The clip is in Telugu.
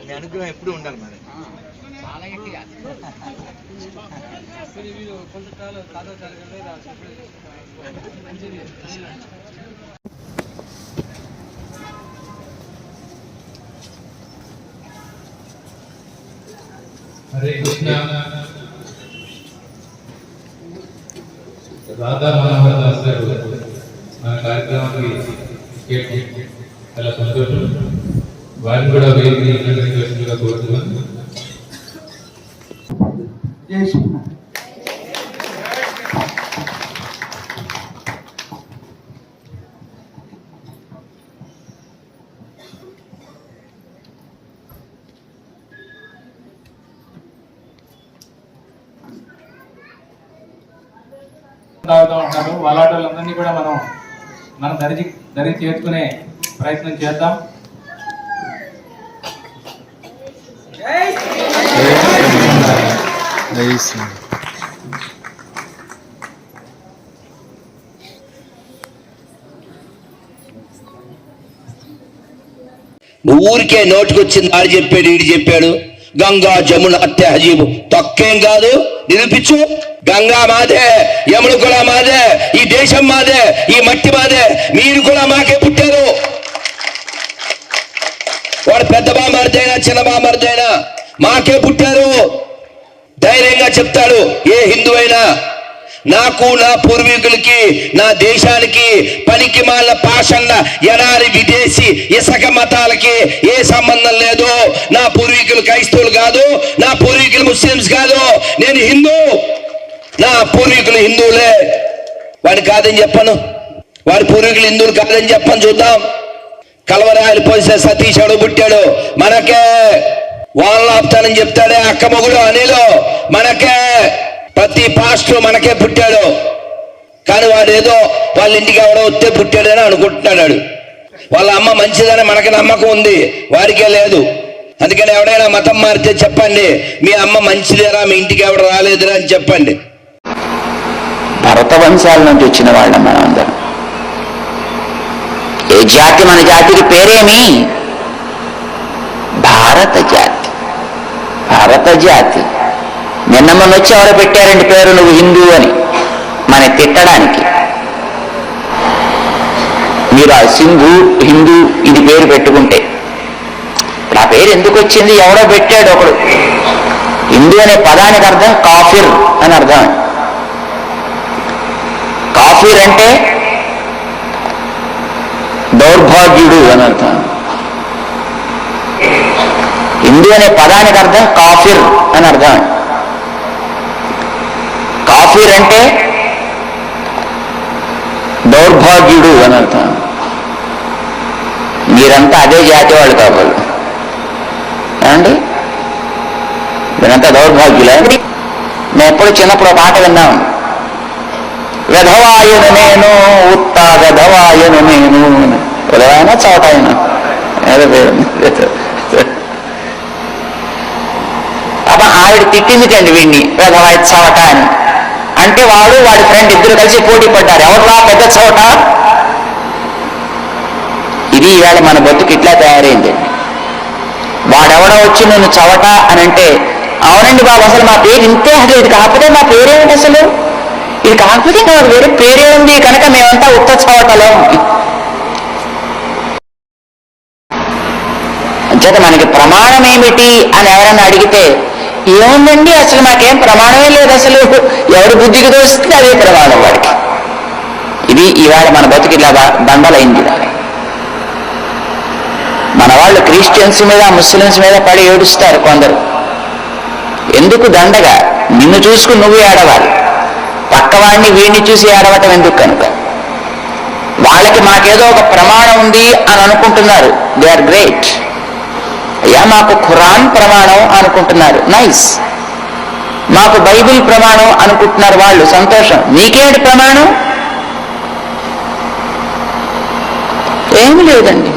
మీ అనుగ్రహం ఎప్పుడు ఉండాలి మరి. చాలా గట్టిగా కొంతకాలం తాత మంచిది. హరే కృష్ణ. రాధా మనోహర్ దాస్ గారు మన కార్యక్రమానికి చాలా సంతోషం. వారిని కూడా వేదికగా కోరుతున్నాను. తాగుతూ ఉంటారు. అలాంటి వాళ్ళందరినీ కూడా మనం దరి చేర్చుకునే ప్రయత్నం చేద్దాం. ఊరికే నోటికొచ్చింది ఆడు చెప్పాడు ఈడు చెప్పాడు. గంగా జమున తహజీబు తొక్కేం కాదు, నిరూపించు. గంగా మాదే, యమున కూడా మాదే, ఈ దేశం మాదే, ఈ మట్టి మాదే, మీరు కూడా మాకే పుట్టారు. వాడు పెద్ద బామర్దైనా చిన్న బామర్దైనా మాకే పుట్టారు. ధైర్యంగా చెప్తాడు ఏ హిందూ అయినా. నాకు నా పూర్వీకులకి నా దేశానికి పనికి మాల పాషండ ఎడారి విదేశీ ఇసక మతాలకి ఏ సంబంధం లేదు. నా పూర్వీకులు క్రైస్తవులు కాదు, నా పూర్వీకులు ముస్లిమ్స్ కాదు, నేను హిందూ. నా పూర్వీకులు హిందువులే. వాడు కాదని చెప్పను, వాడి పూర్వీకులు హిందువులు కాదని చెప్పను. చూద్దాం. కలవరాయలు పోసే సతీష్ అడుగు పుట్టాడు మనకే. వాళ్ళని ఆపుతానని చెప్తాడే అక్క మొగుడు అనిలో మనకే. ప్రతి పాస్టర్ మనకే పుట్టాడు. కానీ వాడు ఏదో వాళ్ళ ఇంటికి ఎవడో వస్తే పుట్టాడని అనుకుంటున్నాడు. వాళ్ళ అమ్మ మంచిదని మనకి నమ్మకం ఉంది, వారికే లేదు. అందుకని ఎవడైనా మతం మారితే చెప్పండి, మీ అమ్మ మంచిదేరా, మీ ఇంటికి ఎవడు రాలేదురా అని చెప్పండి. భరత వంశాల నుంచి వచ్చిన వాళ్ళం మనం అందరం. ఏ జాతి మన జాతికి పేరేమి? భారత జాతి. భారత జాతి. నిన్న మొన్న వచ్చి ఎవరో పెట్టారండి పేరు నువ్వు హిందూ అని మన తిట్టడానికి. మీరు ఆ సింధు హిందూ ఇది పేరు పెట్టుకుంటే ఆ పేరు ఎందుకు వచ్చింది? ఎవడో పెట్టాడు ఒకడు. హిందూ అనే పదానికి అర్థం కాఫిర్ అని అర్థం. కాఫిర్ అంటే దౌర్భాగ్యుడు అని అర్థం. హిందూ అనే పదానికి అర్థం కాఫిర్ అని అర్థం. కాఫిర్ అంటే దౌర్భాగ్యుడు అని అర్థం. మీరంతా అదే జాతి వాళ్ళు కావాలి అండి. మీరంతా దౌర్భాగ్యులే. మేము ఎప్పుడు చిన్నప్పుడు పాట విన్నాం. వెధవాయను నేను ఉత్తా వెధవాయను నేను. వెధవాయన చోటాయన అబ్బా ఆవిడ తిట్టిందిటండి వీడిని వెధవాయ చవట అని. అంటే వాడు వాడి ఫ్రెండ్ ఇద్దరు కలిసి పోటీ పడ్డారు, ఎవరు పెద్ద చవట. ఇది ఇవాళ మన బతుకు ఇట్లా తయారైందండి. వాడెవడో వచ్చి నేను చవట అని అంటే, అవునండి బాబు అసలు మా పేరు ఇంతే, అసలు ఇది కాకపోతే మా పేరేమిటి, అసలు ఇది కాకపోతే ఇంకా వేరే పేరే ఉంది కనుక మేమంతా ఉత్త చవటలో. అంచేత మనకి ప్రమాణం ఏమిటి అని ఎవరన్నా అడిగితే ఏముందండి అసలు మాకేం ప్రమాణమే లేదు, అసలు ఎవరి బుద్ధికి దోస్తే అదే ప్రమాణం వాడికి. ఇది ఇవాళ మన బతుకు ఇలా దండలైంది. మన వాళ్ళు క్రిస్టియన్స్ మీద ముస్లిమ్స్ మీద పడి ఏడుస్తారు కొందరు. ఎందుకు దండగా? నిన్ను చూసుకుని నువ్వు ఏడవాలి, పక్కవాడిని వీడిని చూసి ఏడవటం ఎందుకు కనుక. వాళ్ళకి మాకేదో ఒక ప్రమాణం ఉంది అని అనుకుంటున్నారు, దే ఆర్ గ్రేట్. అయ్యా మాకు ఖురాన్ ప్రమాణం అనుకుంటున్నారు, నైస్. మాకు బైబిల్ ప్రమాణం అనుకుంటున్నారు వాళ్ళు, సంతోషం. నీకేంటి ప్రమాణం? ఏమి లేదండి.